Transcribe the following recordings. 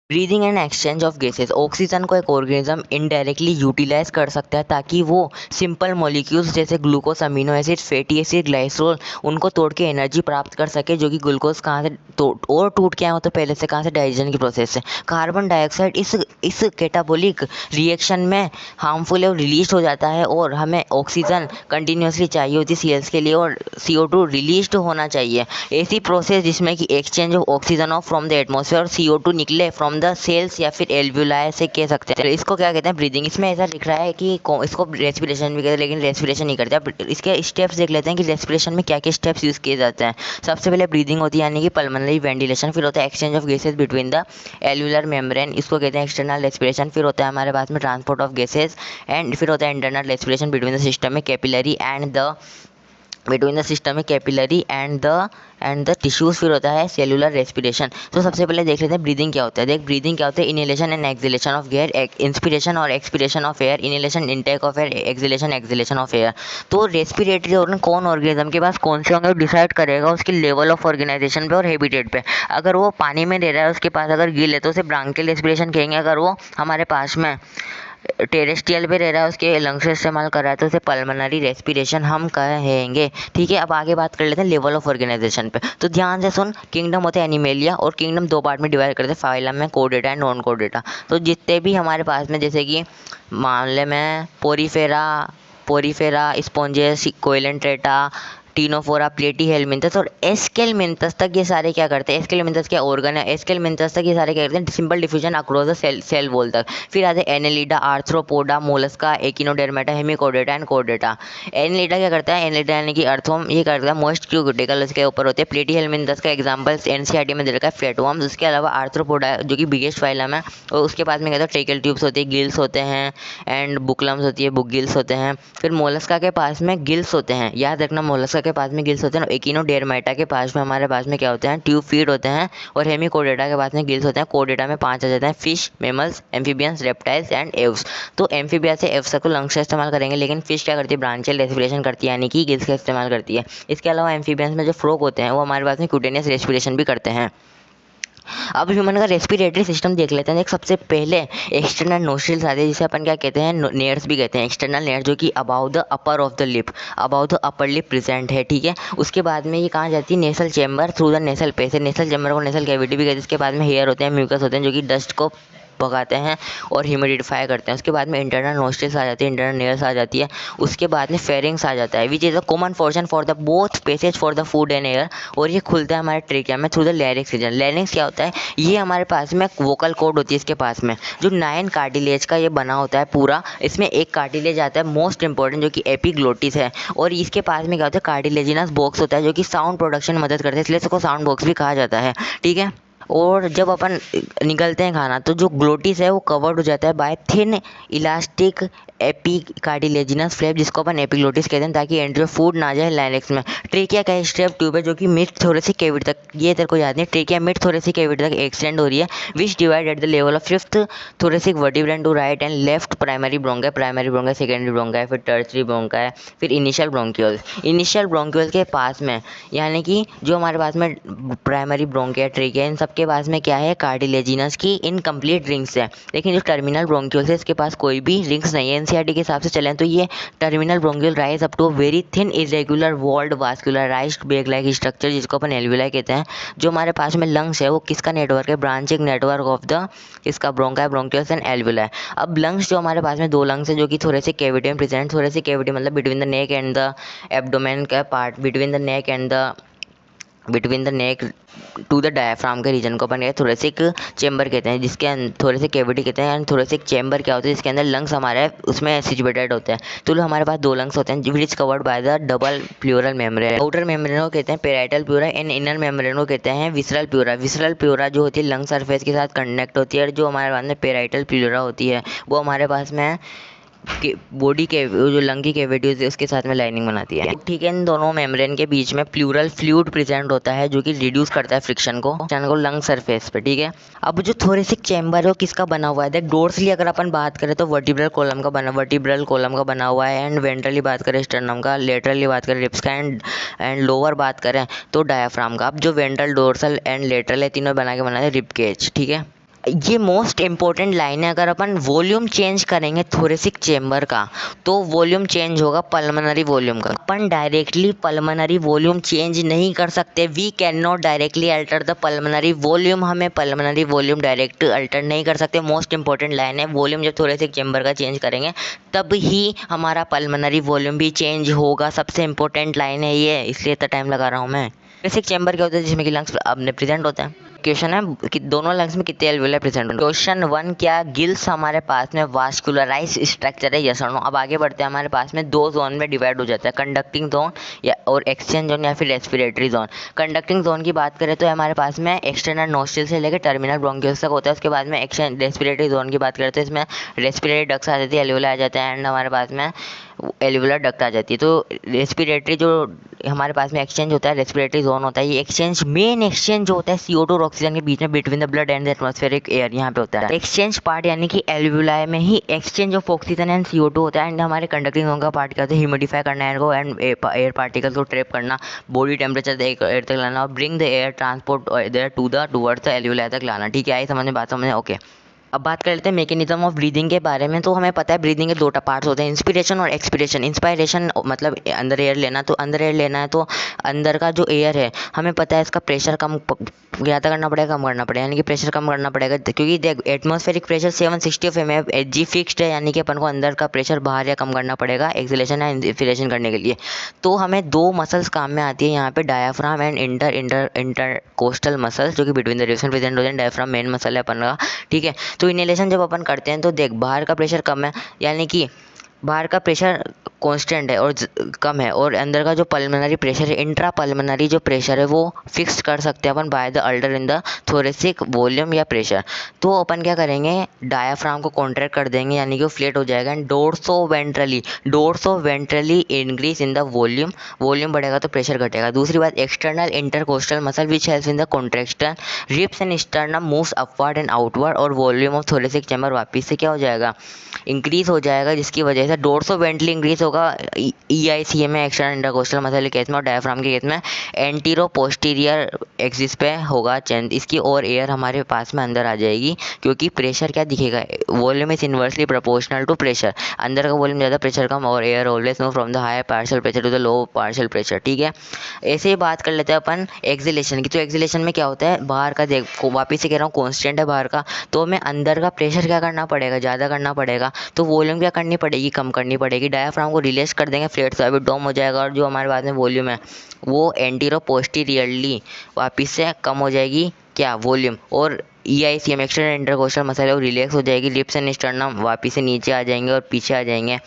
Breathing and exchange of gases. Oxygen को एक organism indirectly utilise कर सकता है ताकि वो सिंपल मॉलिक्यूल्स जैसे glucose, amino acid, fatty acid, glycerol उनको तोड़ के एनर्जी प्राप्त कर सके, जो कि ग्लूकोज कहाँ से और टूट के आए हो तो पहले से कहाँ से, डाइजेशन की प्रोसेस से। कार्बन डाइऑक्साइड इस कैटाबोलिक रिएक्शन में हार्मफुल है और रिलीज हो जाता है, और हमें ऑक्सीजन कंटिन्यूसली चाहिए होती है सेल्स के लिए, और CO2 रिलीज होना चाहिए। ऐसी प्रोसेस जिसमें कि exchange of oxygen of from the atmosphere और CO2 निकले फ्रॉम द सेल्स या फिर एल्वुलाई से कह सकते हैं। इसको क्या कहते हैं, ब्रीदिंग। इसमें ऐसा लिख रहा है कि इसको रेस्पिरेशन भी कहते हैं, लेकिन रेस्पिरेशन नहीं करते। अब इसके स्टेप्स देख लेते हैं कि रेस्पिरेशन में क्या क्या स्टेप्स यूज़ किए जाते हैं। सबसे पहले ब्रीदिंग होती है, यानी कि पल्मोनरी वेंटिलेशन। फिर होता है exchange of gases between the alveolar membrane, इसको कहते हैं एक्सटर्नल रेस्पिरेशन। फिर होता है हमारे पास में ट्रांसपोर्ट ऑफ गैसेज, एंड फिर होता है internal respiration between the system में कैपिलरी एंड द टिश्यूज। फिर होता है सेलुलर रेस्पिरेशन। तो सबसे पहले देख लेते हैं ब्रीदिंग क्या होता है। देख, ब्रीदिंग क्या होता है, inhalation and exhalation of air, inspiration और expiration of air, inhalation intake of air, exhalation exhalation of air. तो रेस्पिरेटरी ऑर्गन कौन ऑर्गेनिज्म के पास कौन से होंगे डिसाइड करेगा उसके लेवल ऑफ ऑर्गेनाइजेशन पे और हैबिटेट पे। अगर वो पानी में रह रहा है, उसके पास अगर गिल है तो उसे ब्रांकियल रेस्पिरेशन कहेंगे। अगर वो हमारे पास में टेरेस्ट्रियल पे रह रहा है, उसके लंग्स इस्तेमाल कर रहा है, तो उसे पल्मोनरी रेस्पिरेशन हम कहेंगे। ठीक है, अब आगे बात कर लेते हैं लेवल ऑफ ऑर्गेनाइजेशन पे। तो ध्यान से सुन, किंगडम होते हैं एनिमेलिया, और किंगडम दो पार्ट में डिवाइड करते हैं, फाइलम में कोडेटा एंड नॉन कोडेटा। तो जितने भी हमारे पास में, जैसे कि मामले में पोरीफेरा, स्पॉन्जेस, कोइलेंट्रेटा, टीनोफोरा, प्लेटीहेलमिंथस और एस्केलमिंथस तक ये सारे क्या करते हैं, एस्केलमिंथस क्या ऑर्गन है, एस्केलमिंथस तक ये सारे क्या करते हैं, simple diffusion across the cell wall तक। फिर आते हैं Annelida, Arthropoda, Mollusca, Echinodermata, Hemichordata and कोडेटा। एनेलिडा क्या करता है, एनेलिडा यानी कि अर्थवर्म, ये करता है मोस्ट क्यूटिकल उसके ऊपर होते हैं। प्लेटीहेलमिंथस का एग्जाम्पल NCERT में दे रखा है, फ्लैटवर्म्स। उसके अलावा आर्थ्रोपोडा जो कि बिगेस्ट फाइलम है, और उसके पास में कहते हैं ट्रेकल ट्यूब्स होती है, गिल्स होते हैं, एंड बुकलम्स होती है, बुक गिल्स होते हैं। फिर मोलस्का के पास में गिल्स होते हैं, याद रखना, मोलस्का के पास में गिल्स होते हैं। एकिनोडर्मेटा के पास में हमारे पास में क्या होते हैं, ट्यूब फीड होते हैं। और हेमिकोडेटा के पास में गिल्स होते हैं। कोडेटा में 5 आ जाते हैं, fish, mammals, amphibians, reptiles and Aves. तो एम्फीबिया से एव्स को लंग्स का इस्तेमाल करेंगे, लेकिन फिश क्या करती है, ब्रांचियल रेस्पिरेशन करती है, यानी कि गिल्स का इस्तेमाल करती है। इसके अलावा एम्फीबियंस में जो फ्रॉग होते हैं वो हमारे पास में क्यूटेनियस रेस्पिरेशन भी करते हैं। अब ह्यूमन का रेस्पिरेटरी सिस्टम देख लेते हैं। एक सबसे पहले एक्सटर्नल नोस्ट्रिल्स आते हैं, जिसे अपन क्या कहते हैं, नेयर्स भी कहते हैं। एक्सटर्नल नेयर जो कि about the upper of the lip, about the upper lip present है। ठीक है, उसके बाद में ये कहाँ जाती है, nasal chamber through the nasal pace. Nasal chamber को नेसल कैविटी भी कहते हैं। इसके बाद में हेयर होते हैं, म्यूकस होते हैं, जो कि डस्ट को भगाते हैं और ह्यूमिडिफाई करते हैं। उसके बाद में इंटरनल नोस्ट्रिल्स आ जाती है, इंटरनल नेयर्स आ जाती है। उसके बाद में फेरिंग्स आ जाता है, which is a common portion for the both spaces for the food and air, और ये खुलता है हमारे ट्रेकिया में through the larynx region. Larynx क्या होता है, ये हमारे पास में वोकल कॉर्ड होती है, इसके पास में जो 9 कार्टिलेज का ये बना होता है पूरा। इसमें एक कार्टिलेज आता है मोस्ट इंपॉर्टेंट, जो कि एपिग्लोटिस है, और इसके पास में क्या होता है, कार्टिलेजिनस बॉक्स होता है, जो कि साउंड प्रोडक्शन में मदद करता है, इसलिए इसको साउंड बॉक्स भी कहा जाता है। ठीक है, और जब अपन निगलते हैं खाना, तो जो ग्लोटिस है वो कवर्ड हो जाता है बाय थिन इलास्टिक एपिकार्टिलेजिनस फ्लैप, जिसको अपन एपिग्लोटिस कहते हैं, ताकि एंट्री ऑफ फूड ना जाए लाइनेक्स में। ट्रेकिया का स्ट्रेप ट्यूब है, जो कि मिड थोरेसिक कैविटी तक, ये तेरे को याद नहीं, ट्रेकिया मिड थोरेसिक कैविटी तक एक्सटेंड हो रही है, which divide at the level of 5th thoracic vertebra to right and left primary bronchi, secondary bronchi, फिर टर्सरी ब्रोंकाई, फिर इनिशियल ब्रोंक्यूल्स के पास में, यानी कि जो हमारे पास में प्राइमरी ब्रोंकिया, ट्रेकिया, इन सब के पास में क्या है, कार्टिलेजिनस की इनकम्प्लीट रिंग्स है। लेकिन जो टर्मिनल ब्रोंक्यूल्स है, इसके पास कोई भी रिंग्स नहीं है। NCERT के हिसाब से चलें तो ये terminal bronchiole rise up to very thin irregular walled vascularised bag like structure, जिसको अपन एल्विलाई कहते हैं। जो हमारे पास में लंग्स है वो किसका नेटवर्क है, ब्रांचिंग नेटवर्क ऑफ द इसका ब्रोंकाई, ब्रोंक्यूल्स एंड एल्विलाई। अब लंग्स जो हमारे पास में 2 लंग्स है, जो कि थोरेसिक कैविटी में प्रेजेंट। थोरेसिक कैविटी मतलब between the neck and the abdomen का part, between the neck to the diaphragm के रीजन को अपन थोरेसिक चैम्बर कहते हैं, जिसके थोरेसिक कैविटी कहते हैं। एंड थोरेसिक चैम्बर क्या होता है, जिसके अंदर लंग्स हमारे उसमें सिचुएटेड होते हैं। तो हमारे पास 2 लंग्स होते हैं, which covered by the double pleural membrane. Outer membrane को कहते हैं parietal pleura, and inner membrane को कहते हैं विसरल प्लूरा। विसरल प्लूरा जो होती है लंग सरफेस के साथ कनेक्ट होती है, और जो हमारे पास में पेराइटल प्लूरा होती है वो हमारे पास में बॉडी के जो लंग की कैविटीज है उसके साथ में लाइनिंग बनाती है। ठीक है, इन दोनों मेम्ब्रेन के बीच में प्लूरल फ्लूइड प्रेजेंट होता है, जो कि रिड्यूस करता है फ्रिक्शन को लंग सरफेस पे। ठीक है, अब जो थोरेसिक चैम्बर है वो किसका बना हुआ है, देख डोर्सली अगर अपन बात करें तो वर्टिब्रल कॉलम का बना हुआ है, एंड वेंट्रली बात करें स्टर्नम का, लेटरली बात करें रिब्स का, एंड लोअर बात करें तो डायफ्राम का। अब जो वेंट्रल, डोर्सल एंड लेटरल है, तीनों बना है रिब केज। ठीक है, ये मोस्ट इम्पोर्टेंट लाइन है। अगर अपन वॉल्यूम चेंज करेंगे थोरेसिक चेम्बर का तो वॉल्यूम चेंज होगा पल्मोनरी वॉल्यूम का। अपन डायरेक्टली पल्मोनरी वॉल्यूम चेंज नहीं कर सकते। We can not directly alter the pulmonary volume. हमें पल्मोनरी वॉल्यूम डायरेक्ट अल्टर नहीं कर सकते। मोस्ट इंपॉर्टेंट लाइन है, वॉल्यूम जब थोरेसिक चेम्बर का चेंज करेंगे तब ही हमारा पल्मोनरी वॉल्यूम भी चेंज होगा। सबसे इंपॉर्टेंट लाइन है ये, इसलिए इतना टाइम लगा रहा हूँ मैं। थोरेसिक चेम्बर क्या होता है? जिसमें कि लंग्स अपने प्रेजेंट होता है। क्वेश्चन है कि दोनों लंग्स में कितने एल्वियोलाई प्रेजेंट होंगे। क्वेश्चन 1, क्या गिल्स हमारे पास में वास्कुलराइज स्ट्रक्चर है? यस और नो। अब आगे बढ़ते हैं। हमारे पास में 2 जोन में डिवाइड हो जाता है, कंडक्टिंग जोन या और एक्सचेंज जोन या फिर रेस्पिरेटरी जोन। कंडक्टिंग जोन की बात करें तो हमारे पास में एक्सटर्नल नोस्ट्रिल से लेकर टर्मिनल ब्रोंकियल्स तक होता है। उसके बाद में एक्सचेंज रेस्पिरेटरी जोन की बात करें तो इसमें रेस्पिरेटरी डक्ट्स आ जाती है, एल्वियोलाई आ जाता है एंड हमारे पास में एल्वियोलर डक्ट आ जाती है। तो रेस्पिरेटरी जो हमारे पास में एक्सचेंज होता है, रेस्पिरेटरी जोन होता है। ये एक्सचेंज मेन एक्सचेंज जो होता है CO2 और ऑक्सीजन के बीच में between the blood and the atmospheric air यहाँ पे होता है। एक्सचेंज पार्ट यानी कि एल्वियोलाई में ही exchange of oxygen and CO2 होता है। एंड हमारे कंडक्टिंग जोन का पार्ट क्या होता है? ह्यूमिडिफाई करना एयर को एंड एयर पार्टिकल को ट्रैप करना, बॉडी टेम्परेचर एयर तक लाना और bring the air transport there towards the alveoli तक लाना। ठीक है, आई समझ में, बात समझ में? ओके। अब बात कर लेते हैं मैकेनिज्म ऑफ ब्रीदिंग के बारे में। तो हमें पता है ब्रीदिंग के 2 पार्ट्स होते हैं, इंस्पिरेशन और एक्सपिरेशन। इंस्पायरेशन मतलब अंदर एयर लेना, तो अंदर एयर लेना है तो अंदर का जो एयर है हमें पता है इसका प्रेशर कम ज़्यादा करना पड़ेगा, कम करना पड़ेगा, यानी कि प्रेशर कम करना पड़ेगा। क्योंकि देख एटमॉस्फेरिक प्रेशर 760 mmHg फिक्स्ड है, यानी कि अपन को अंदर का प्रेशर बाहर या कम करना पड़ेगा एक्सेलेरेशन या इंस्पिरेशन करने के लिए। तो हमें 2 मसल्स काम में आती है यहाँ पे, डायाफ्राम एंड इंटरकोस्टल मसल्स, जो कि बिटवीन द रिब्स में प्रेजेंट होते हैं। डायाफ्राम मेन मसल है अपन का, ठीक है। तो इनहेलेशन जब अपन करते हैं तो देख बाहर का प्रेशर कम है, यानी कि बाहर का प्रेशर कांस्टेंट है और कम है, और अंदर का जो पल्मोनरी प्रेशर है, इंट्रा पल्मोनरी जो प्रेशर है वो फिक्स कर सकते हैं अपन by the alter in the thoracic volume या प्रेशर। तो अपन क्या करेंगे, डायाफ्राम को कॉन्ट्रैक्ट कर देंगे, यानी कि वो फ्लेट हो जाएगा। And dorso ventrally increase in the volume, volume बढ़ेगा तो प्रेशर घटेगा। दूसरी बात, external intercostal muscle which helps in the contraction, ribs and sternum moves upward and outward, और वॉल्यूम ऑफ थोरेसिक चैम्बर वापस से क्या हो जाएगा, इंक्रीज हो जाएगा, जिसकी वजह से डोर्सो वेंट्रली इंक्रीज होगा EICM में, एक्सटर्नल इंटरकोस्टल मसल के केस में, और डायफ्राम के केस में एंटीरो पोस्टीरियर एक्सिस पे होगा चेंज। इसकी और एयर हमारे पास में अंदर आ जाएगी, क्योंकि प्रेशर क्या दिखेगा, volume is inversely proportional to pressure. अंदर का वॉल्यूम ज़्यादा, प्रेशर कम, और air always move from the higher partial pressure to the low partial pressure. ठीक है, ऐसे ही बात कर लेते हैं अपन एक्सेलेरेशन की। तो एक्सेलेरेशन में क्या होता है, बाहर का देख वापिस से कह रहा हूँ कॉन्स्टेंट है बाहर का, तो हमें अंदर का प्रेशर क्या करना पड़ेगा, ज़्यादा करना पड़ेगा। तो वॉल्यूम क्या करनी पड़ेगी, कम करनी पड़ेगी। डायाफ्राम को रिलीज कर देंगे, फ्लेट से अभी डोम हो जाएगा, और जो हमारे पास में वॉल्यूम है वो एंटीरो पोस्टीरियरली वापिस से कम हो जाएगी, क्या वॉल्यूम, और EICM एक्सटर्नल इंटरकोस्टल मसल है वो रिलैक्स हो जाएगी। लिप्स एंड स्टर्नम वापिस से नीचे आ जाएंगे और पीछे आ जाएंगे,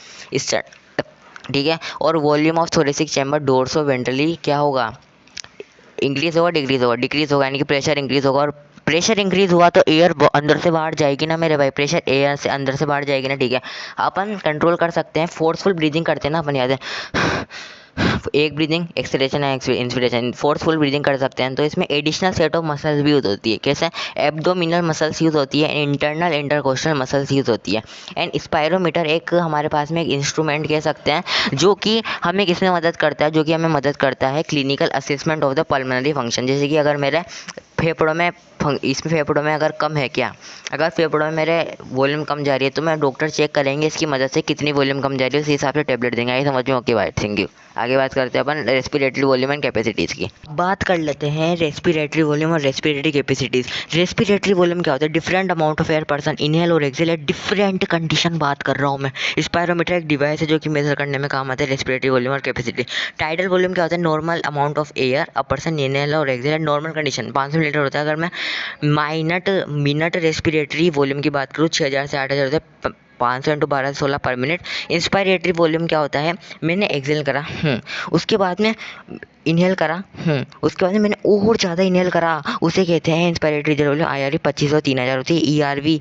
ठीक है। और volume of thoracic chamber dorso ventrally क्या होगा, इंक्रीज होगा, डिक्रीज होगा, यानी कि प्रेशर इंक्रीज होगा। और प्रेशर इंक्रीज हुआ तो एयर अंदर से बाहर जाएगी ना मेरे भाई, प्रेशर एयर से अंदर से बाहर जाएगी ना, ठीक है। अपन कंट्रोल कर सकते हैं, फोर्सफुल ब्रीदिंग करते हैं ना अपन, याद है, एक ब्रीदिंग एक्सलेशन है, इंस्पिरेशन, फोर्सफुल ब्रीदिंग कर सकते हैं। तो इसमें एडिशनल सेट ऑफ मसल्स भी यूज होती है। कैसे, एब्डोमिनल मसल्स यूज होती है, इंटरनल इंटरकोस्टल मसल्स यूज होती है। एंड स्पायरोमीटर एक हमारे पास में एक इंस्ट्रूमेंट कह सकते हैं, जो कि हमें किसमें मदद करता है, जो कि हमें मदद करता है clinical assessment of the pulmonary function. जैसे कि अगर मेरे फेफड़ों में इसमें फेफड़ों में अगर कम है क्या, अगर फेफड़ों में मेरे वॉल्यूम कम जा रही है तो मैं डॉक्टर चेक करेंगे इसकी मदद से कितनी वॉल्यूम कम जा रही है, उस हिसाब से टेबलेट देंगे। आई समझ में? ओके भाई, थैंक यू। आगे बात करते हैं अपन रेस्पिरेटरी वॉल्यूम एंड कैपेसिटीज़ की। बात कर लेते हैं रेस्पिरेटरी वॉल्यूम और रेस्पिरेटरी कैपेसिटीज़। रेस्पिरेटरी वॉल्यूम क्या होता है, different amount of air person inhale और एक्सहेल एट डिफरेंट कंडीशन बात कर रहा हूँ मैं। स्पायरोमीटर एक डिवाइस है जो कि मेजर करने में काम आता है रेस्पिरेटरी वॉल्यूम और कैपेसिटी। टाइडल वॉल्यूम क्या होता है, normal amount of air a person inhale और एक्सहेल नॉर्मल कंडीशन 500 लीटर होता है। अगर मैं मिनट रेस्पिरेटरी वॉल्यूम की बात करूँ 6000 से 8000 होता है, 500 × 12 से 16 पर मिनट। इंस्पायरेटरी वॉल्यूम क्या होता है, मैंने एक्सहेल करा, उसके बाद में इनहेल करा, उसके बाद में मैंने और ज़्यादा इनहेल करा, उसे कहते हैं इंस्पायरेटरी वॉल्यूम। IRV 2500 3000 होती है। ERV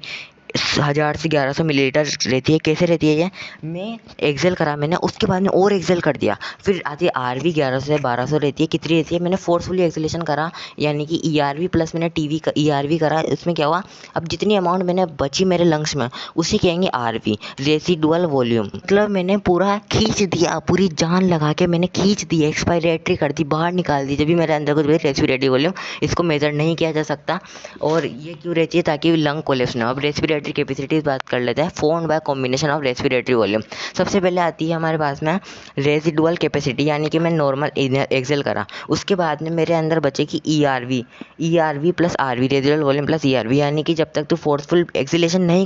1000 से 1100 मिलीलीटर रहती है। कैसे रहती है ये? मैं एक्सेल करा मैंने, उसके बाद में और एक्सेल कर दिया, फिर आती है आरवी 1100 से 1200 रहती है। कितनी रहती है? मैंने फोर्सफुली एक्सेलेशन करा, यानी कि ईआरवी प्लस मैंने टीवी का ईआरवी करा। इसमें क्या हुआ, अब जितनी अमाउंट मैंने बची मेरे लंग्स में उसे कहेंगे आरवी, रेसिडुअल वॉल्यूम। मतलब मैंने पूरा खींच दिया, पूरी जान लगा के मैंने खींच दी, एक्सपायरेटरी कर दी, बाहर निकाल दी। जब भी मेरे अंदर कुछ रेस्पिरेटरी वॉल्यूम, इसको मेजर नहीं किया जा सकता। और ये क्यों रहती है? ताकि लंग कोलेप्स ना हो। अब रेस्पिरेटरी कैपेसिटी बात कर लेते हैं, formed by combination of respiratory volume. सबसे पहले आती है हमारे पास में रेसिडुअल कैपेसिटी, यानी कि मैं नॉर्मल एक्सेल करा, उसके बाद में मेरे अंदर बचेगी ERV plus RV, residual volume plus ERV. यानी कि जब तक तू फोर्सफुल एक्सेलेशन नहीं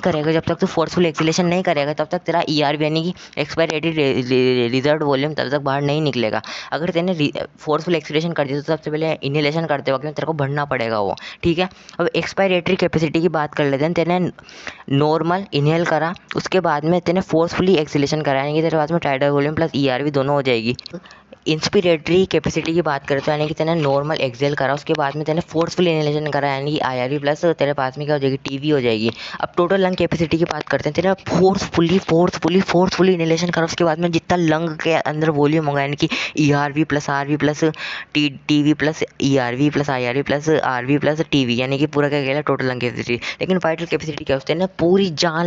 करेगा, तब तक तेरा ईआरवी यानी कि एक्सपायरेटरी रिजर्व वॉल्यूम तब तक बाहर नहीं निकलेगा। अगर तेने फोर्सफुल एक्सेलेशन कर दिया तो सबसे पहले इनहेलेशन करते वक्त में तेरे को भरना पड़ेगा वो, ठीक है। अब एक्सपायरेटरी कैपेसिटी की बात कर लेते हैं। तेने नॉर्मल इनहेल करा, उसके बाद में तेने फोर्सफुली एक्सेलेशन करा, यानी कि तेरे पास में टाइडल वॉल्यूम प्लस ईआरवी दोनों हो जाएगी। इंस्पिरेटरी कैपेसिटी की बात करते हैं, यानी कि तेने नॉर्मल एक्सेल करा, उसके बाद में तेने फोर्सफुल इनहेलेशन करा, यानी कि आईआरवी प्लस तेरे पास में क्या हो जाएगी? टीवी हो जाएगी। अब टोटल लंग कैपेसिटी की बात करते हैं। तेरा फोर्सफुली इनहेलेशन करा, उसके बाद में जितना लंग के अंदर वॉल्यूम होगा, यानी कि ERV plus RV plus TV plus ERV plus IRV plus RV plus TV, यानी कि पूरा क्या कहला टोटल लंग कैपेसिटी। लेकिन वाइटल कैपेसिटी क्या होती है ना, पूरी जान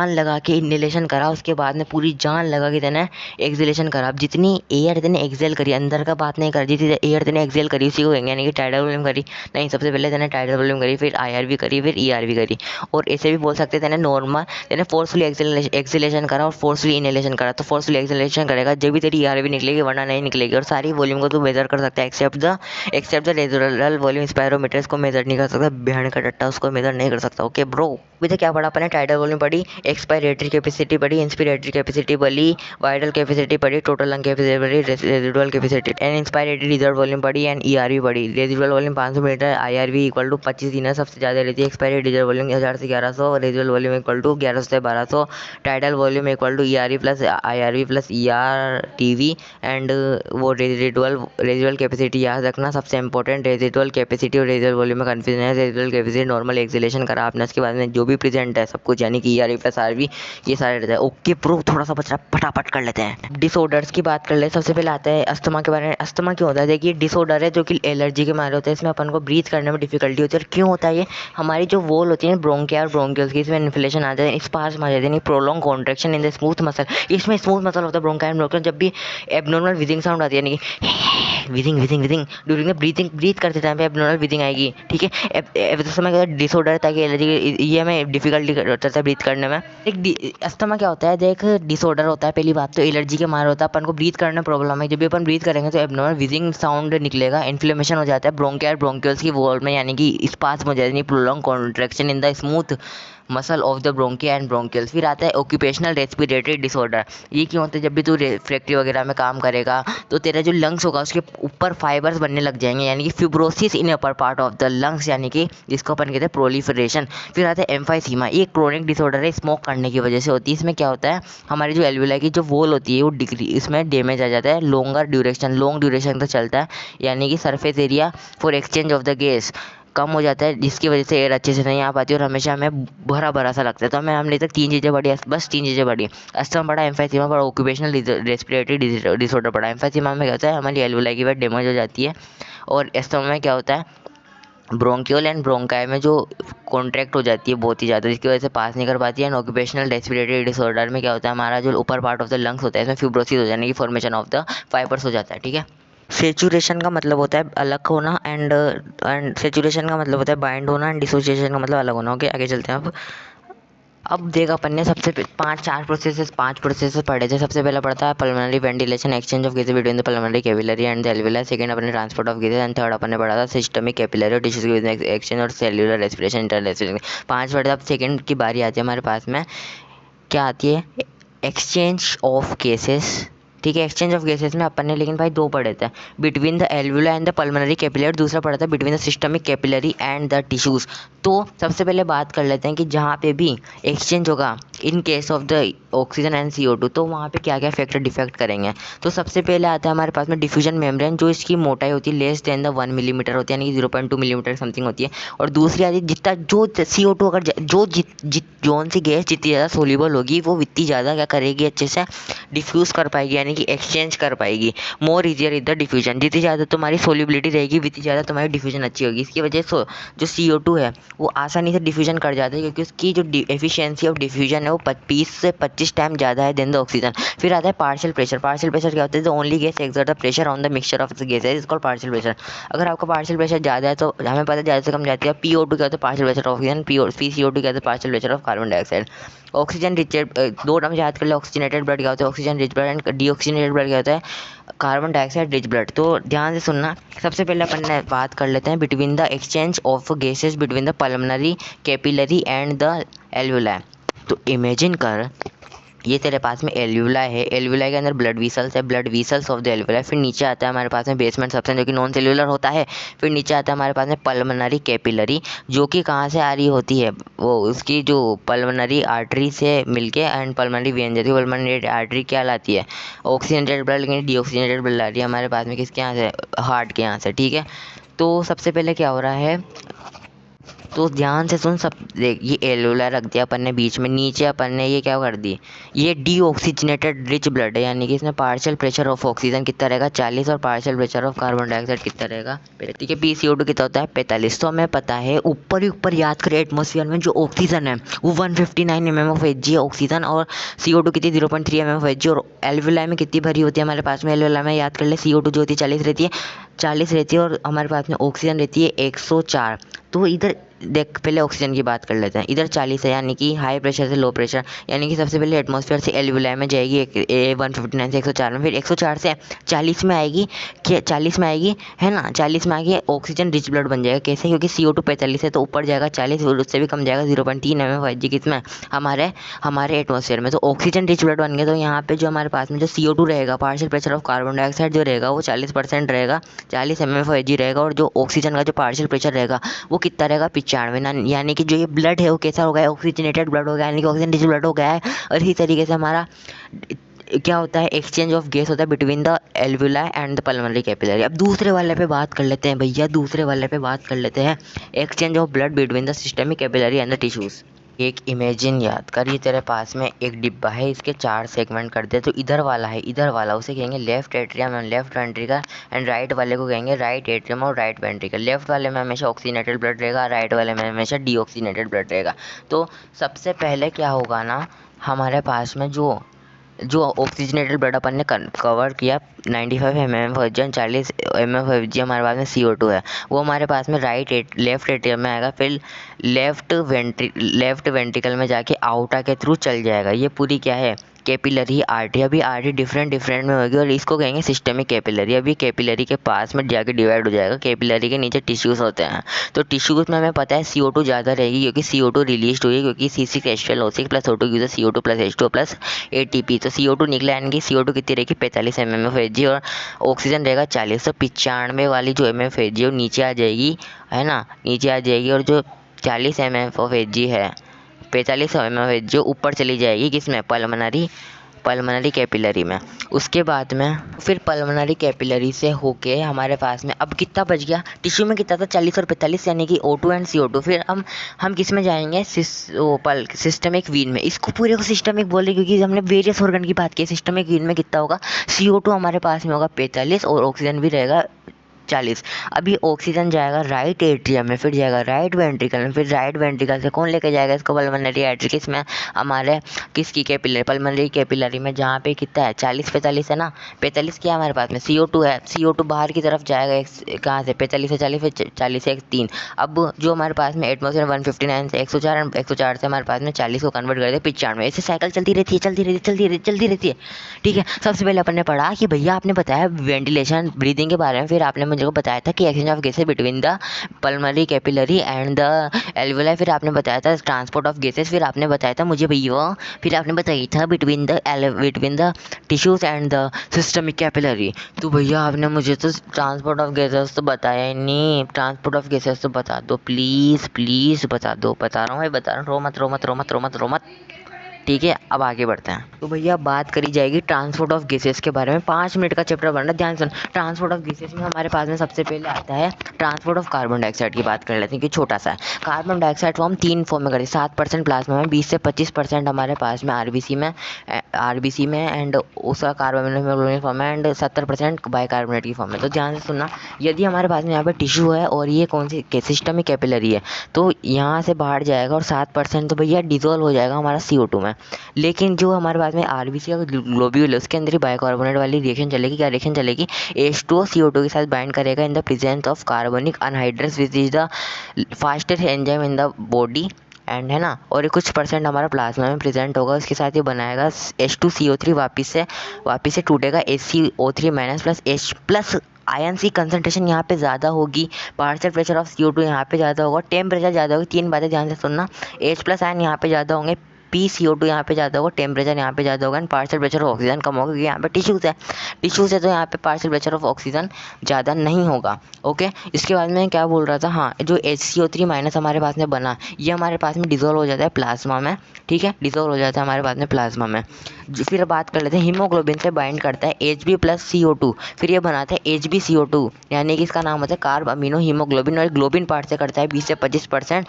लगा के इनहेलेशन करा, उसके बाद में पूरी जान लगा के तेने एक्सेलेशन करा। अब जितनी एयर तेने एक्सेल करी, अंदर का बात नहीं कर, जितनी एयर तेने एक्सेल करी उसी को कहेंगे, यानी कि टाइडल वॉल्यूम करी। नहीं, सबसे पहले तेने टाइडल वॉल्यूम करी, फिर आईआरवी करी, फिर ईआरवी करी। और ऐसे भी बोल सकते हैं तेने फोर्सफुली एक्सेलेशन करा और फोर्सफुली इनहेलेशन करा। तो फोर्सफुली एक्सेलेशन करेगा जब भी तेरी ईआरवी निकलेगी, वरना नहीं निकलेगी। और सारी वॉल्यूम को तू मेजर कर सकता है एक्सेप्ट द रेजुरल वॉल्यूम स्पायरोमीटर, इसको मेजर नहीं कर सकता, बिहार का डट्टा उसको मेजर नहीं कर सकता। ओके ब्रो, अभी तक क्या पढ़ा अपने? टाइडल वॉल्यूम पढ़ी, एक्सपायरेटरी कैपेसिटी पढ़ी, इंस्पिरेटरी कैपेसिटी पढ़ी, वाइटल कैपेसिटी पढ़ी, टोटल लंग कैपेसिटी पढ़ी, residual capacity and inspiratory reserve volume पढ़ी एंड ईआरवी पढ़ी। Residual volume 500 metre, IRV equal to 25 इनर सबसे ज़्यादा रहती है। एक्सपायरेटरी रिजर्व वॉल्यूम 1000 से 1100, रेसिडुअल वॉल्यूम इक्वल टू 1100 से 1200, tidal volume equal to ERV plus IRV plus ER TV and वो रेसिडुअल कैपेसिटी याद रखना सबसे इंपॉर्टेंट। रेसिडुअल कैपेसिटी और रेसिडुअल वॉल्यूम में कन्फ्यूजन है। रेसिडुअल कैपेसिटी नॉर्मल एक्सेलेशन करा आपने, उसके बाद में जो भी प्रेजेंट है सब कुछ, यानी कि ईआरवी प्लस आरवी ये सारे रहते हैं। ओके प्रो, थोड़ा सा बच रहा, फटाफट कर लेते हैं। डिसऑर्डर्स की बात कर ले, सबसे पहले आता है अस्थमा के बारे में। अस्थमा क्यों होता है? देखिए, डिसऑर्डर है जो कि एलर्जी के मारे होते हैं। इसमें अपन को ब्रीथ करने में डिफिकल्टी होती है। और क्यों होता है ये? हमारी जो वॉल होती है ब्रोंकिया और ब्रोंकियल्स की, इसमें इन्फ्लेशन आ जाए, स्पाज्म आ जाते हैं, prolong contraction in the smooth muscle. इसमें स्मूथ मसल होता है ब्रोंकिया एंड ब्रोंकियल। जब भी एबनॉर्मल विजिंग साउंड आती है, यानी कि विजिंग ड्यूरिंग द ब्रीथ करते टाइम पे एबनॉर्मल विजिंग आएगी, ठीक है। तो समय डिसऑर्डर ताकि एलर्जी, ये हमें डिफिकल्टी होता है ब्रीथ करने में। एक अस्थमा क्या होता है? देख, डिसऑर्डर होता है, पहली बात तो एलर्जी के मारे होता है, अपन को ब्रीथ करने में प्रॉब्लम है। जब भी अपन ब्रीथ करेंगे तो एबनॉर्मल विजिंग साउंड निकलेगा, इन्फ्लेमेशन हो जाता है ब्रोंकिया ब्रोंकियल्स की वॉल में, यानी कि स्पाज्म हो जाती है, prolong contraction in the smooth muscle of the bronchia and bronchioles. फिर आता है ऑक्यूपेशनल रेस्पिरेटरी डिसऑर्डर। ये क्यों होता है? जब भी तू फैक्ट्री वगैरह में काम करेगा तो तेरा जो लंग्स होगा उसके ऊपर फाइबर्स बनने लग जाएंगे, यानी कि fibrosis in upper part of the lungs, यानी कि जिसको अपन कहते हैं प्रोलिफरेशन। फिर आता है एम्फाइसीमा, ये एक क्रोनिक डिसऑर्डर है, स्मोक करने की वजह से होती है। इसमें क्या होता है? हमारी जो एल्वुलाई की जो वॉल होती है वो डिग्री इसमें डैमेज आ जाता है, लॉन्ग ड्यूरेशन तक चलता है, यानी कि surface area for exchange of the gas कम हो जाता है, जिसकी वजह से एयर अच्छे से नहीं आ पाती और हमेशा हमें भरा भरा सा लगता है। तो हमें हमने तक 3 चीज़ें बढ़ी, बस 3 चीज़ें बढ़ी। अस्थमा पड़ा, एम्फाइसीमा पड़ा, ऑक्यूपेशनल रेस्पिरेटरी डिसऑर्डर पड़ा। एम्फाइसीमा में क्या होता है? हमारी एल्वुलाई की वेट डैमेज हो जाती है। और अस्थमा में क्या होता है? ब्रोंकियोल एंड ब्रोंकाई में जो कॉन्ट्रैक्ट हो जाती है बहुत ही ज़्यादा, जिसकी वजह से पास नहीं कर पाती है। एंड ऑक्यूपेशनल रेस्पिरेटरी डिसऑर्डर में क्या होता है? हमारा जो ऊपर पार्ट ऑफ द लंग्स होता है इसमें फिब्रोसिस हो जाने की फॉर्मेशन ऑफ द फाइबर्स हो जाता है, ठीक है। सेचुरेशन का मतलब होता है अलग होना एंड सेचुरेशन का मतलब होता है बाइंड होना एंड डिसोसिएशन का मतलब अलग होना। ओके, आगे चलते हैं। अब देखा अपन ने सबसे 5 प्रोसेसेस पढ़े थे। सबसे पहला पढ़ता है pulmonary ventilation, exchange of gases between the pulmonary capillary and the alveoli. Second अपन ने transport of gases and third अपन ने पढ़ा था सिस्टमिक कैपिलरी और टिश्यूज के बीच एक्सचेंज और सेल्युलर रेस्पिरेशन, इंटर रेस्पिरेशन। 5 पढ़े। अब सेकंड की बारी आती है हमारे पास में, क्या आती है? एक्सचेंज ऑफ गैसेस ठीक है। एक्सचेंज ऑफ गैसेस में अपन ने लेकिन भाई दो पढ़े थे, between the alveola and the pulmonary capillary, दूसरा पढ़ा था between the systemic capillary and the tissues. तो सबसे पहले बात कर लेते हैं कि जहाँ पे भी एक्सचेंज होगा in case of the oxygen and CO2, तो वहाँ पे क्या क्या फैक्टर डिफेक्ट करेंगे। तो सबसे पहले आता है हमारे पास में डिफ्यूजन मेम्ब्रेन, जो इसकी मोटाई होती है लेस देन द 1 मिलीमीटर होती है, यानी कि 0.2 मिलीमीटर समथिंग होती है। और दूसरी आती है जितना जो CO2 अगर जो जोन सी गैस जितनी ज़्यादा सोल्यूबल होगी वो इतनी ज़्यादा क्या करेगी, अच्छे से डिफ्यूज़ कर पाएगी, यानी कि एक्सचेंज कर पाएगी। More easier is the diffusion, जितनी ज़्यादा तुम्हारी सोल्यूबिलिटी रहेगी उतनी ज़्यादा तुम्हारी डिफ्यूजन अच्छी होगी। इसकी वजह से जो CO2 है वो आसानी से डिफ्यूजन कर जाता है, क्योंकि उसकी जो एफिशिएंसी ऑफ डिफ्यूजन है वो 20 से 25 टाइम ज़्यादा है देन द ऑक्सीजन। फिर आता है पार्शियल प्रेशर। पार्शियल प्रेशर क्या होता है, the only gas exert the pressure on the mixture of the gases is called partial pressure. अगर आपका पार्शियल प्रेशर ज़्यादा है तो हमें पता है ज़्यादा से कम जाती है। PO2 क्या होता है, partial pressure of oxygen, PCO2 क्या होता है, partial pressure of carbon dioxide. Oxygen rich, दो टर्म याद कर ले, ऑक्सीजनेटेड ब्लड क्या होता है, oxygen rich blood, and deoxygenated blood क्या होता है, कार्बन डाइऑक्साइड रिच ब्लड। तो ध्यान से सुनना, सबसे पहले अपन ने बात कर लेते हैं between the exchange of gases between the pulmonary capillary and the alveola. तो इमेजिन कर ये तेरे पास में एल्वुला है, एल्वुला के अंदर ब्लड वीसल्स है, ब्लड वीसल्स ऑफ द एल्वुला। फिर नीचे आता है हमारे पास में बेसमेंट सब्सटेंस जो कि नॉन सेल्युलर होता है। फिर नीचे आता है हमारे पास में पल्मोनरी कैपिलरी, जो कि कहाँ से आ रही होती है, वो उसकी जो पल्मोनरी आर्टरी से मिलके एंड पल्मोनरी वेन जाती है। पल्मोनरी आर्टरी क्या लाती है, ऑक्सीजनेटेड ब्लड, लेकिन डीऑक्सीजनेटेड ब्लड ला रही है हमारे पास में किसके यहाँ से, हार्ट के यहाँ से। ठीक है, तो सबसे पहले क्या हो रहा है, तो ध्यान से सुन सब, देख ये एल्वुला रख दिया अपन ने बीच में, नीचे अपन ने ये क्या कर दी, ये डीऑक्सीजनेटेड रिच ब्लड है, यानी कि इसमें पार्शियल प्रेशर ऑफ ऑक्सीजन कितना रहेगा 40 और partial pressure of carbon dioxide कितना रहेगा, ठीक है। PCO2 कितना होता है 45। तो हमें पता है ऊपर ही ऊपर याद करें, एटमोसफियर में जो ऑक्सीजन है वो 159 mm ऑफ Hg है ऑक्सीजन, और CO2 कितनी 0.3 mm ऑफ Hg, और एल्वुला में कितनी भरी होती है हमारे पास में, एल्वुला में याद कर ले CO2 जो होती है 40 रहती है, 40 रहती है, और हमारे पास में ऑक्सीजन रहती है 104। तो इधर देख, पहले ऑक्सीजन की बात कर लेते हैं। इधर 40 है, यानी कि हाई प्रेशर से लो प्रेशर, यानी कि सबसे पहले एटमॉस्फेयर से एल्वुला में जाएगी 159 से 104 में, फिर 104 से 40 में आएगी, क्या 40 में आएगी है ना, 40 में आएगी ऑक्सीजन रिच ब्लड बन जाएगा। कैसे, क्योंकि CO2 45 है तो ऊपर जाएगा 40, और उससे भी कम जाएगा 0.3 mm Hg किसमें, हमारे एटमॉस्फेयर में। तो ऑक्सीजन रिच ब्लड बन गया। तो यहाँ पे जो हमारे पास में जो CO2 रहेगा, partial pressure of carbon dioxide जो रहेगा वो 40% रहेगा, 40 mm Hg रहेगा, और जो ऑक्सीजन का जो पार्शियल प्रेशर रहेगा वो कितना रहेगा 95। यानी कि जो ये ब्लड है वो कैसा हो गया है, ऑक्सीजनेटेड ब्लड हो गया, यानी कि ऑक्सीजन रिच ब्लड हो गया है। और इसी तरीके से हमारा क्या होता है, एक्सचेंज ऑफ गैस होता है between the alveola and the pulmonary capillary. अब दूसरे वाले पे बात कर लेते हैं भैया, दूसरे वाले पे बात कर लेते हैं, exchange of blood between the systemic capillary and the tissues. एक इमेजिन याद कर, ये तेरे पास में एक डिब्बा है, इसके 4 सेगमेंट कर दे। तो इधर वाला है, इधर वाला उसे कहेंगे left atrium and left ventricle, and right वाले को कहेंगे राइट एट्रियम और राइट वेंट्रिकल। लेफ्ट वाले में हमेशा ऑक्सीजनेटेड ब्लड रहेगा, राइट वाले में हमेशा डीऑक्सीजनेटेड ब्लड रहेगा। तो सबसे पहले क्या होगा ना, हमारे पास में जो ऑक्सीजनेटेड ब्लड अपन ने कवर किया 95 mm Hg and 40 mm Hg हमारे पास में CO2 है, वो हमारे पास में लेफ्ट एट्रियम में आएगा, फिर लेफ्ट वेंट्रिकल में जाके आउटा के थ्रू चल जाएगा। ये पूरी क्या है, कैपिलरी आर्टरी। अभी आर्टरी डिफरेंट में होगी, और इसको कहेंगे सिस्टमिक कैपिलरी। अभी कैपिलरी के पास में जाके डिवाइड हो जाएगा, कैपिलरी के नीचे टिश्यूज़ होते हैं। तो टिश्यूज़ में हमें पता है CO2 ज़्यादा रहेगी, क्योंकि CO2 रिलीज हुई है, क्योंकि C6H12O6 plus O2 gives CO2 plus H2O plus ATP। तो CO2 निकला, यानी कि CO2 कितनी रहेगी 45 mm of Hg, और ऑक्सीजन रहेगा 40। तो 95 वाली जो mm of Hg है वो नीचे आ जाएगी, है ना, नीचे आ जाएगी, और जो 40 mm of Hg है, 45 mm of Hg जो ऊपर चली जाएगी किसमें, पल्मोनरी कैपिलरी में। उसके बाद में फिर पल्मोनरी कैपिलरी से होके हमारे पास में अब कितना बच गया, टिश्यू में कितना था 40 और 45, यानी कि O2 एंड CO2। फिर हम किस में जाएंगे, सिस्टमिक वीन में। इसको पूरे को सिस्टमिक बोल रहे क्योंकि हमने वेरियस ऑर्गन की बात की। सिस्टमिक वीन में कितना होगा, CO2 हमारे पास में होगा 45, और ऑक्सीजन भी रहेगा 40। अभी ऑक्सीजन जाएगा राइट एट्रियम में, फिर जाएगा राइट वेंट्रिकल में, फिर राइट वेंट्रिकल से कौन लेके जाएगा इसको, पल्मोनरी आर्टरी। किसमें, हमारे किसकी कैपिलरी, पल्मोनरी कैपिलरी में, जहाँ पे कितना है 40-45 है ना, 45 क्या हमारे पास में CO2 है, CO2 बाहर की तरफ जाएगा, कहाँ से 45 से 40, फिर 40 से 3। अब जो हमारे पास में एटमॉस्फेयर 159 से 104, 104 से हमारे पास में 40 को कन्वर्ट कर दे 95। ऐसे साइकिल चलती रहती है, ठीक है। सबसे पहले अपन ने पढ़ा कि भैया आपने बताया वेंटिलेशन ब्रीदिंग के बारे में, फिर आपने मुझे को बताया था कि exchange of gases between the pulmonary capillary and the alveoli, फिर आपने बताया था ट्रांसपोर्ट ऑफ गैसेस, फिर आपने बताया था मुझे भैया, फिर आपने बताया था between the tissues and the systemic capillary. तो भैया आपने मुझे तो ट्रांसपोर्ट ऑफ गैसेस तो बताया ही नहीं, ट्रांसपोर्ट ऑफ गैसेस तो बता दो प्लीज़ प्लीज़ बता दो। बता रहा हूँ भाई, बता रहा हूँ, रो मत रो मत रो मत रो मत रो मत। ठीक है, अब आगे बढ़ते हैं। तो भैया बात करी जाएगी ट्रांसपोर्ट ऑफ गैसेस के बारे में। 5 मिनट का चैप्टर बनना, ध्यान सुन। ट्रांसपोर्ट ऑफ गैसेस में हमारे पास में सबसे पहले आता है ट्रांसपोर्ट ऑफ कार्बन डाइऑक्साइड की बात कर लेते हैं कि छोटा सा है। कार्बन डाइऑक्साइड को हम 3 फॉर्म में करते हैं। 7% प्लाज्मा में, 20 से 25% हमारे पास में आरबीसी में एंड उसका कार्बन फॉर्म में एंड 70% बाइकार्बोनेट की फॉर्म में। तो ध्यान से सुनना, यदि हमारे पास में यहाँ पे टिश्यू है और ये कौन सी सिस्टम में कैपिलरी है, तो यहाँ से बाहर जाएगा और 7% तो भैया डिजोल्व हो जाएगा हमारा CO2 में। लेकिन जो हमारे पास में आरबीसी का ग्लोब्यूल है उसके अंदर ही बाइकार्बोनेट वाली रिएक्शन चलेगी। क्या रिएक्शन चलेगी? H2O CO2 के साथ बाइंड करेगा in the presence of carbonic anhydrous which is the fastest enzyme in the body and, है ना। और कुछ परसेंट हमारा प्लाज्मा में प्रेजेंट होगा, उसके साथ ये बनाएगा H2CO3, वापस से टूटेगा HCO3 minus plus H plus. Ion की कंसंट्रेशन यहाँ पे ज़्यादा होगी, पार्शियल प्रेशर ऑफ CO2 यहाँ पे ज़्यादा होगा, टेम्परेचर ज़्यादा होगी। 3 बातें ध्यान से सुनना, H प्लस आयन यहाँ पे ज़्यादा होंगे, PCO2 यहाँ पे ज़्यादा होगा, टेम्परेचर यहाँ पे ज़्यादा होगा and partial pressure of oxygen कम होगा क्योंकि यहाँ पे टिश्यूज़ है तो यहाँ पे पार्शियल प्रेशर ऑफ ऑक्सीजन ज़्यादा नहीं होगा। ओके, इसके बाद में क्या बोल रहा था, हाँ, जो HCO3 माइनस हमारे पास में बना, ये हमारे पास में डिजोल्व हो जाता है प्लाज्मा में। ठीक है, डिजोल्व हो जाता है हमारे पास में प्लाज्मा में। फिर बात कर लेते हैं, हीमोग्लोबिन से बाइंड करता है Hb प्लस CO2, फिर ये बनाता है HbCO2, यानी कि इसका नाम होता है कार्ब अमीनो हीमोग्लोबिन, और ग्लोबिन पार्ट से करता है 20 से 25%।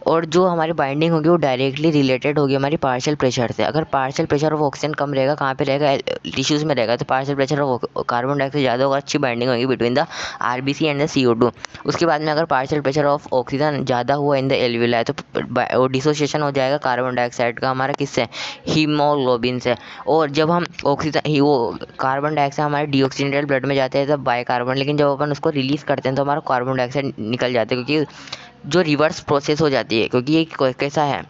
और जो हमारी बाइंडिंग होगी वो डायरेक्टली रिलेटेड होगी हमारी पार्शियल प्रेशर से। अगर पार्शियल प्रेशर ऑफ ऑक्सीजन कम रहेगा, कहाँ पे रहेगा? टिश्यूज़ में रहेगा, तो partial pressure of carbon dioxide ज़्यादा होगा, अच्छी बाइंडिंग होगी between the RBC and the CO2। उसके बाद में अगर पार्शियल प्रेशर ऑफ ऑक्सीजन ज़्यादा हुआ इन द एल्वियोलाई तो डिसोसिएशन हो जाएगा कार्बन डाइऑक्साइड का हमारा किससे? हीमोग्लोबिन से। और जब हम ऑक्सीजन वो कार्बन डाइऑक्साइड हमारे डीऑक्सीनेटेड ब्लड में जाते हैं तब बाइकार्बन, लेकिन जब अपन उसको रिलीज़ करते हैं तो हमारा कार्बन डाइऑक्साइड निकल जाता है, क्योंकि जो रिवर्स प्रोसेस हो जाती है, क्योंकि ये कैसा है,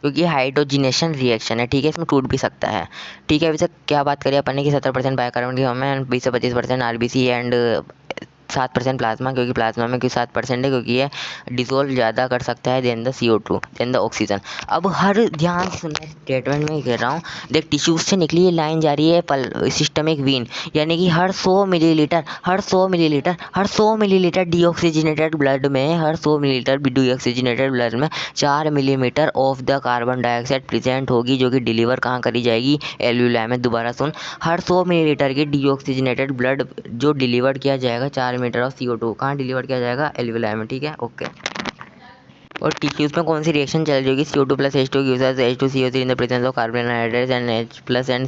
क्योंकि हाइड्रोजिनेशन रिएक्शन है। ठीक है, इसमें टूट भी सकता है। ठीक है, अभी तक क्या बात करें अपन ने कि 70% बाइकार्बन की फॉर्म में, 20 से 25% आरबीसी एंड 7% प्लाज्मा, क्योंकि प्लाज्मा में क्यों 7% है? क्योंकि ये डिजोल्व ज़्यादा कर सकता है than the CO2 than the oxygen. अब हर ध्यान से सुनना, स्टेटमेंट में कह रहा हूँ, देख, टिश्यूज से निकली ये लाइन जा रही है सिस्टमिक वीन, यानी कि हर 100 मिलीलीटर डीऑक्सीजनेटेड ब्लड में, हर 100 मिलीलीटर डीऑक्सीजनेटेड ब्लड में 4 millimetre of the carbon dioxide present होगी, जो कि डिलीवर कहाँ करी जाएगी? एल्वियोलाई में। दोबारा सुन, हर 100 मिलीलीटर की डीऑक्सीजनेटेड ब्लड जो डिलीवर किया जाएगा 4 मीटर ऑफ CO2 कहाँ डिलीवर किया जाएगा? एल्वियोलाई में। ठीक है, ओके। और टिश्यूज़ में कौन सी रिएक्शन चल रही होगी? CO2 plus H2 gives H2CO3 in the presence of carbon hydrates and H plus and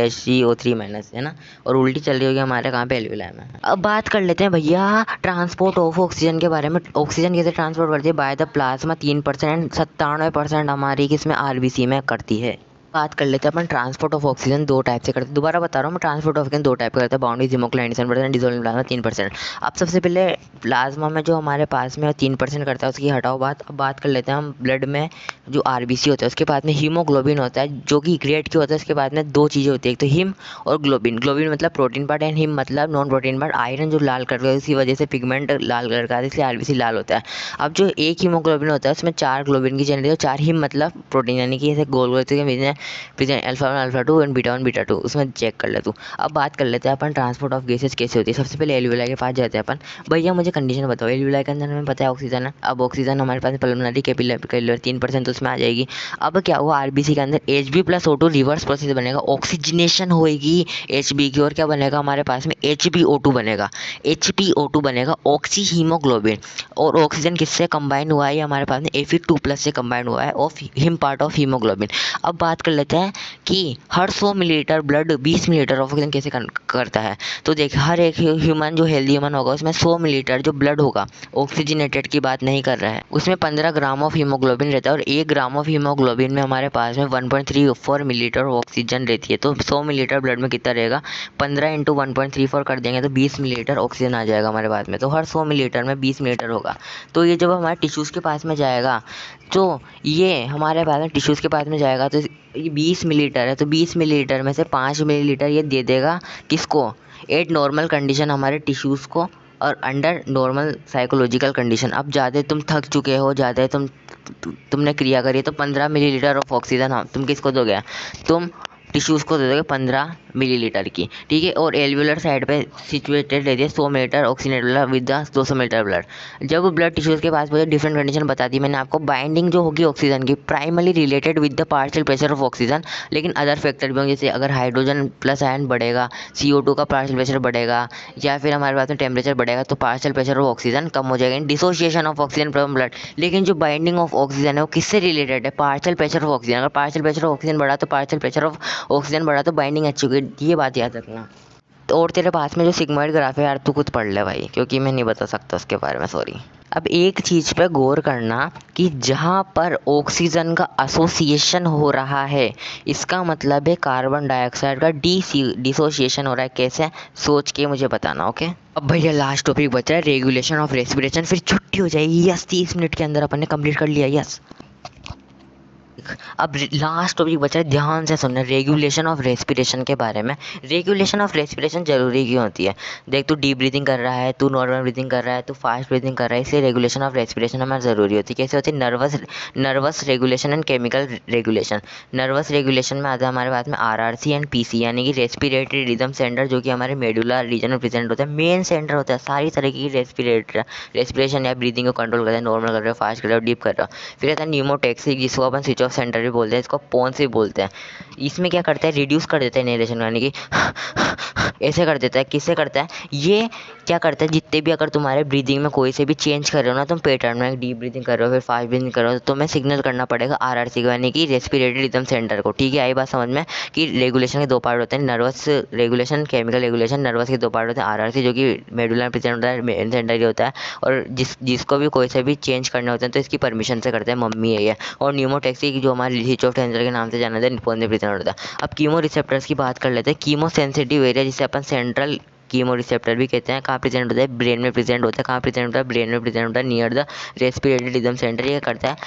HCO3 minus, है ना। और उल्टी चल रही होगी हमारे कहाँ पे? एल्वियोलाई में। अब बात कर लेते हैं भैया ट्रांसपोर्ट ऑफ ऑक्सीजन के बारे में। ऑक्सीजन कैसे ट्रांसपोर्ट करती है? बाय द प्लाज्मा 3%, 97% हमारी किसमें? आरबीसी में करती है। बात कर लेते हैं अपन ट्रांसपोर्ट ऑफ ऑक्सीजन 2 टाइप से करते हैं। दोबारा बता रहा हूँ मैं, ट्रांसपोर्ट ऑफ ऑक्सीजन 2 टाइप का करते हैं, बाउंड्री हीमोग्लोबिन 97%, डिसोल्विंग प्लाज्मा 3%। अब सबसे पहले प्लाज्मा में जो हमारे पास में 3% करता है उसकी हटाओ बात। अब बात कर लेते हैं हम ब्लड में जो आरबीसी होता है उसके बाद में हीमोग्लोबिन होता है, जो कि ग्रेड क्यों होता है? उसके बाद में 2 चीज़ें होती है, एक तो हिम और ग्लोबिन। ग्लोबिन मतलब प्रोटीन पार्ट एंड हिम मतलब नॉन प्रोटीन पार्ट। आयरन जो लाल कलर का है उसकी वजह से पिगमेंट लाल कलर का है, इसलिए आरबीसी लाल होता है। अब जो एक हीमोग्लोबिन होता है उसमें 4 ग्लोबिन की चेन रहती है, 4 हिम मतलब प्रोटीन, यानी कि ऐसे गोल गोल अल्फा 2 एंड बीटा 2, उसमें चेक कर ले तू। अब बात कर लेते हैं अपन ट्रांसपोर्ट ऑफ गैसेस कैसे होती है। सबसे पहले एल्वियोलाई के पास जाते हैं अपन। भैया मुझे कंडीशन बताओ, एल्वियोलाई के अंदर हमें पता है ऑक्सीजन है। अब ऑक्सीजन हमारे पास पल्मोनरी कैपिलरी 3% तो उसमें आ जाएगी। अब क्या हुआ? आरबीसी के अंदर Hb plus O2 reverse process बनेगा, ऑक्सीजनेशन होएगी Hb की, और क्या बनेगा हमारे पास में? HbO2 बनेगा। HbO2 बनेगा ऑक्सी हीमोग्लोबिन, और ऑक्सीजन किससे कंबाइन हुआ है? हमारे पास में Fe2+ से कंबाइन हुआ है of him part of haemoglobin. अब बात कर लेते हैं कि हर 100 मिलीलीटर ब्लड 20 मिलीलीटर ऑक्सीजन कैसे करता है। तो देख, हर एक ह्यूमन जो हेल्दी ह्यूमन होगा उसमें 100 मिलीलीटर जो ब्लड होगा, ऑक्सीजनेटेड की बात नहीं कर रहा है, उसमें 15 ग्राम ऑफ हीमोग्लोबिन रहता है, और 1 ग्राम ऑफ हीमोग्लोबिन में हमारे पास में 1.34 मिलीलीटर ऑक्सीजन रहती है। तो 100 मिलीलीटर ब्लड में कितना रहेगा? 15 × 1.34 कर देंगे तो 20 मिलीलीटर ऑक्सीजन आ जाएगा हमारे पास में। तो हर 100 मिलीलीटर में 20 मिलीलीटर होगा। तो ये जब हमारे टिश्यूज़ के पास में जाएगा, तो ये हमारे पास में टिश्यूज़ के पास में जाएगा, तो ये 20 मिलीलीटर है, तो 20 मिलीलीटर में से 5 मिलीलीटर ये दे देगा किसको? एट नॉर्मल कंडीशन हमारे टिश्यूज़ को और अंडर नॉर्मल साइकोलॉजिकल कंडीशन। अब ज़्यादा तुम थक चुके हो, ज़्यादा तुमने क्रिया करी तो 15 मिलीलीटर ऑफ ऑक्सीजन हाँ तुम किसको दोगे, तुम टिश्यूज़ को दे दोगे 15 मिलीलीटर की, ठीक है। और एल्वुलर साइड पे सिचुएटेड रहती है 100 millilitre oxygen with the 200 millilitre blood. जब ब्लड टिश्यूज़ के पास मुझे डिफरेंट कंडीशन बता दी मैंने आपको। बाइंडिंग जो होगी ऑक्सीजन की primary related with the partial pressure of oxygen, लेकिन अदर फैक्टर भी होंगे, जैसे अगर हाइड्रोजन प्लस आयन बढ़ेगा, CO2 का पार्शियल प्रेशर बढ़ेगा, या फिर हमारे पास में टेम्परेचर बढ़ेगा तो पार्शियल प्रेशर ऑफ ऑक्सीजन कम हो जाएगा, dissociation of oxygen from blood. लेकिन जो बाइंडिंग ऑफ ऑक्सीजन है वो किससे रिलेटेड है, पार्शियल प्रेशर ऑफ ऑक्सीजन। अगर पार्शियल प्रेशर ऑफ ऑक्सीजन बढ़ा तो पार्शियल प्रेशर ऑफ ऑक्सीजन बढ़ा तो बाइंडिंग अच्छी होगी, ये बात याद रखना। तो और तेरे पास में जो सिग्मॉइड ग्राफ है यार तू खुद पढ़ ले भाई, क्योंकि मैं नहीं बता सकता उसके बारे में, सॉरी। अब एक चीज़ पे गौर करना कि जहाँ पर ऑक्सीजन का एसोसिएशन हो रहा है इसका मतलब है कार्बन डाइऑक्साइड का डिसोसिएशन हो रहा है। कैसे, सोच के मुझे बताना, ओके। अब भैया लास्ट टॉपिक बचा है रेगुलेशन ऑफ रेस्पिरेशन, फिर छुट्टी हो जाएगी। यस, 30 मिनट के अंदर अपन ने कंप्लीट कर लिया। यस, अब लास्ट टॉपिक बचा है, ध्यान से सुनना, रेगुलेशन ऑफ रेस्पिरेशन के बारे में। रेगुलेशन ऑफ रेस्पिरेशन जरूरी क्यों होती है, देख तू डीप ब्रीथिंग कर रहा है, तू नॉर्मल ब्रीथिंग कर रहा है, तू फास्ट ब्रीथिंग कर रहा है, इसलिए रेगुलेशन ऑफ रेस्पिरेशन हमारी ज़रूरी होती है। कैसे होती है, nervous regulation and chemical regulation. Nervous regulation में आता है हमारे पास में RRC एंड PC, यानी कि रेस्पिरेटरी रिदम सेंटर, जो कि हमारे मेडुलर रीजन में प्रेजेंट होता है, मेन सेंटर होता है सारी तरह की रेस्पिरेशन या ब्रीदिंग को कंट्रोल करता है, नॉर्मल कर रहे हो, फास्ट कर रहे हो, डीप कर रहे हो। फिर आता है न्यूमोटैक्सी, जिसको अपन स्विच ऑफ सेंटर भी बोलते हैं, इसको पोन्स भी बोलते हैं। इसमें क्या करता है, रिड्यूस कर देता है इनहेलेशन, यानी कि ऐसे कर देता है। किससे करता है, ये क्या करता है, जितने भी अगर तुम्हारे ब्रीदिंग में कोई से भी चेंज कर रहे हो ना, तुम पैटर्न में डीप ब्रीदिंग कर रहे हो फिर फास्ट ब्रीदिंग कर रहे हो, तो तुम्हें सिग्नल करना पड़ेगा RRC को, यानी कि रेस्पिरेटरी रिदम सेंटर को। ठीक है, आई बात समझ में कि रेगुलेशन के दो पार्ट होते हैं, nervous regulation, chemical regulation. Nervous के दो पार्ट होते हैं, RRC जो कि मेडुलर प्रेजेंट होता है, मेन सेंटर ही होता है, और जिसको भी कोई से भी चेंज करने होते हैं तो इसकी परमिशन से करते हैं, मम्मी है ये। और न्यूमोटैक्सी जो हमारे स्विच ऑफ सेंटर के नाम से जाना जाता है, निपोन प्रेजेंट होता है। अब कीमो रिसेप्टर्स की बात कर लेते हैं। कीमो सेंसिटिव एरिया जिसे अपन सेंट्रल कीमो रिसेप्टर भी कहते हैं, कहाँ प्रेजेंट होता है, ब्रेन में प्रेजेंट होता है। कहाँ प्रेजेंट होता है, ब्रेन में प्रेजेंट होता है, near the respiratory rhythm centre. ये करता है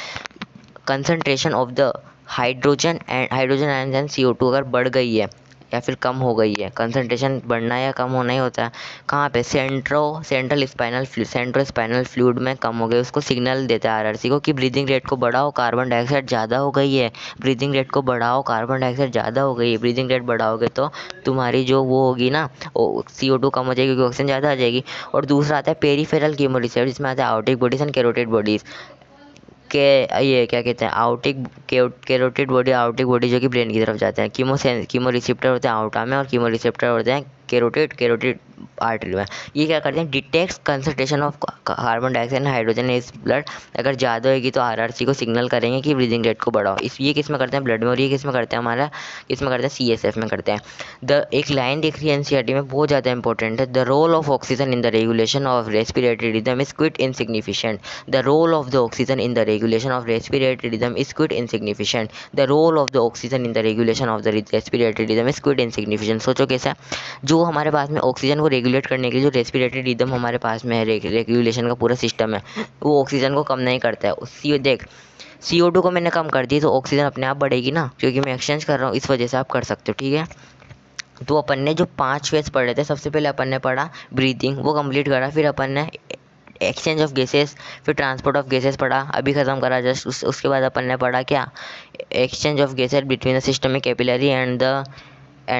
concentration of the hydrogen ion and CO2 अगर बढ़ गई है या फिर कम हो गई है, कंसंट्रेशन बढ़ना या कम होना ही होता है। कहाँ पे, सेंट्रल स्पाइनल फ्लूइड में कम हो गई, उसको सिग्नल देता है RRC को कि ब्रीदिंग रेट को बढ़ाओ, कार्बन डाइऑक्साइड ज़्यादा हो गई है, ब्रीदिंग रेट को बढ़ाओ, कार्बन डाइऑक्साइड ज़्यादा हो गई है। ब्रीदिंग रेट बढ़ाओगे तो तुम्हारी जो वो होगी ना, CO2 कम हो जाएगी क्योंकि ऑक्सीजन ज़्यादा आ जाएगी। और दूसरा आता है पेरीफेरल कीमो रिसेप्टर, जिसमें आता है आउटिक बॉडीज एंड कैरोटिड बॉडीज़ के, ये क्या कहते हैं, कैरोटिड बॉडी जो कि ब्रेन की तरफ जाते हैं। कीमो रिसेप्टर होते हैं आउटा में, और कीमो रिसेप्टर होते हैं कैरोटिड आर्टरी में। ये क्या करते हैं, detect concentration of carbon dioxide and hydrogen इस ब्लड। अगर ज़्यादा होगी तो RRC को सिग्नल करेंगे कि ब्रीदिंग रेट को बढ़ाओ। ये किस में करते हैं, ब्लड में। और ये किस में करते हैं, किस में करते हैं, CSF में करते हैं। एक लाइन दिख रही है NCERT में, बहुत ज़्यादा इंपॉर्टेंट है। The role of oxygen in the regulation of respiratory rhythm is quite insignificant. The role of the oxygen in the regulation of respiratory rhythm is quite insignificant. The role of the oxygen in the regulation of the respiratory rhythm is quite insignificant. सोचो कैसा, जो हमारे पास में oxygen को regulate करने के लिए जो रेस्पिरेटरी रिदम हमारे पास में है, रेगुलेशन का पूरा सिस्टम है, वो ऑक्सीजन को कम नहीं करता है। देख, CO2 को मैंने कम कर दी तो ऑक्सीजन अपने आप बढ़ेगी ना, क्योंकि मैं एक्सचेंज कर रहा हूँ, इस वजह से आप कर सकते हो। ठीक है, तो अपन ने जो 5 फेज पढ़े थे, सबसे पहले अपन ने पढ़ा ब्रीथिंग, वो कंप्लीट करा। फिर अपन ने एक्सचेंज ऑफ गैसेस, फिर ट्रांसपोर्ट ऑफ गैसेस पढ़ा, अभी ख़त्म करा जस्ट। उसके बाद अपन ने पढ़ा क्या, exchange of gases between the systemic capillary and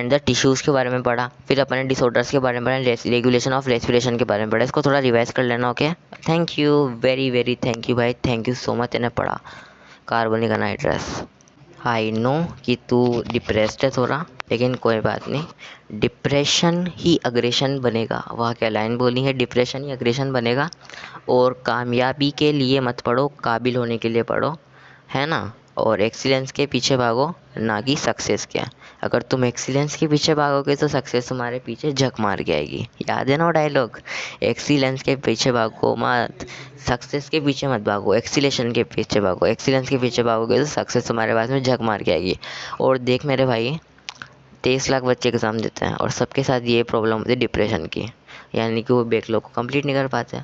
the tissues के बारे में पढ़ा। फिर अपन ने डिसऑर्डर्स के बारे में पढ़ा, रेगुलेशन ऑफ रेस्पिरेशन के बारे में पढ़ा। इसको थोड़ा रिवाइज कर लेना, okay. Thank you, very thank you भाई, थैंक यू सो मच, तेने पढ़ा कार्बनिक अनहाइड्रेस। आई नो कि तू डिप्रेस्ड है थोड़ा, लेकिन कोई बात नहीं, डिप्रेशन ही अग्रेशन बनेगा। वह क्या लाइन बोली है, डिप्रेशन ही अग्रेशन बनेगा। और कामयाबी के लिए मत पढ़ो, काबिल होने के लिए पढ़ो, है ना। और एक्सीलेंस के पीछे भागो, ना कि सक्सेस के। अगर तुम एक्सीलेंस के पीछे भागोगे तो सक्सेस तुम्हारे पीछे झक मार के आएगी। याद है ना डायलॉग, एक्सीलेंस के पीछे भागो मत, सक्सेस के पीछे मत भागो, एक्सीलेशन के पीछे भागो। एक्सीलेंस के पीछे भागोगे तो सक्सेस तुम्हारे पास में झक मार के आएगी। और देख मेरे भाई, 23 लाख बच्चे एग्ज़ाम देते हैं और सबके साथ ये प्रॉब्लम होती है डिप्रेशन की, यानी कि वो बैकलॉग को कंप्लीट नहीं कर पाते।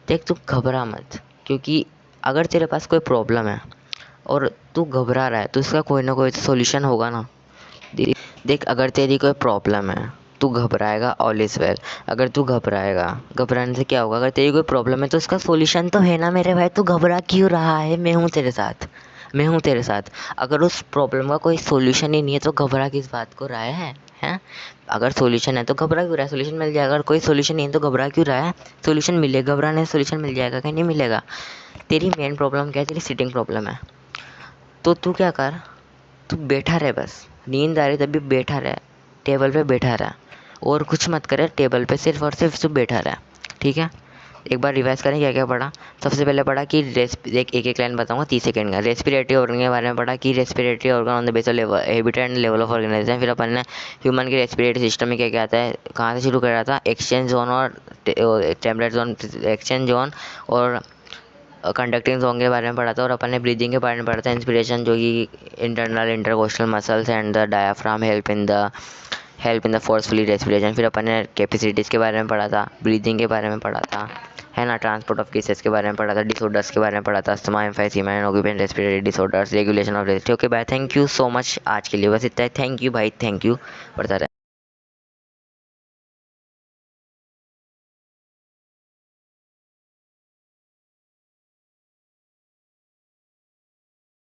देख, तू घबरा मत, क्योंकि अगर तेरे पास कोई प्रॉब्लम है और तू घबरा रहा है तो इसका कोई ना कोई तो सोल्यूशन होगा ना। देख, अगर तेरी कोई प्रॉब्लम है, तू घबराएगा ऑल इज़ वेल। अगर तू घबराएगा, घबराने से क्या होगा? अगर तेरी कोई प्रॉब्लम है तो उसका सॉल्यूशन तो है ना मेरे भाई, तू घबरा क्यों रहा है? मैं हूँ तेरे साथ, मैं हूँ तेरे साथ। अगर उस प्रॉब्लम का कोई सॉल्यूशन ही नहीं है तो घबरा किस बात को रहा है? हैं? अगर सॉल्यूशन है तो घबरा क्यों रहा है? सॉल्यूशन मिल जाएगा। अगर कोई सॉल्यूशन नहीं है तो घबरा क्यों रहा है? सॉल्यूशन मिलेगा, घबराने से सॉल्यूशन मिल जाएगा कि नहीं मिलेगा? तेरी मेन प्रॉब्लम क्या है? तेरी सिटिंग प्रॉब्लम है। तो तू क्या कर, तू बैठा रहे, बस नींद आ रही तभी बैठा रहे, टेबल पे बैठा रहा, और कुछ मत करे, टेबल पे सिर्फ और सिर्फ तू बैठा रहा। ठीक है? एक बार रिवाइज करें क्या क्या पढ़ा। सबसे पहले पढ़ा कि एक एक लाइन बताऊंगा 30 सेकंड का। रेस्पिरेटरी ऑर्गन के बारे में पढ़ा कि respiratory organ on the base of habit and level of organisation. फिर अपन ने ह्यूमन के रेस्पिरेटरी सिस्टम में क्या क्या आता है, कहाँ से शुरू कर रहा था, एक्सचेंज जोन और टेम्पलेट जोन, एक्सचेंज जोन और कंडक्टिंग जोन के बारे में पढ़ा था। और अपन ने ब्रीदिंग के बारे में पढ़ा था, इंस्पिरेशन जो कि internal intercostal muscles and the diaphragm help in the forcefully respiration. फिर अपन ने कैपेसिटीज़ के बारे में पढ़ा था, ब्रीदिंग के बारे में पढ़ा था, है ना, ट्रांसपोर्ट ऑफ केसेस के बारे में पढ़ा था, डिसऑर्डर्स के बारे में पढ़ा था, asthma, emphysema and occupant respiratory disorders, regulation of rest. Okay bye, thank you so much. आज के लिए बस इतना ही। थैंक यू भाई, थैंक यू। पढ़ता रहे।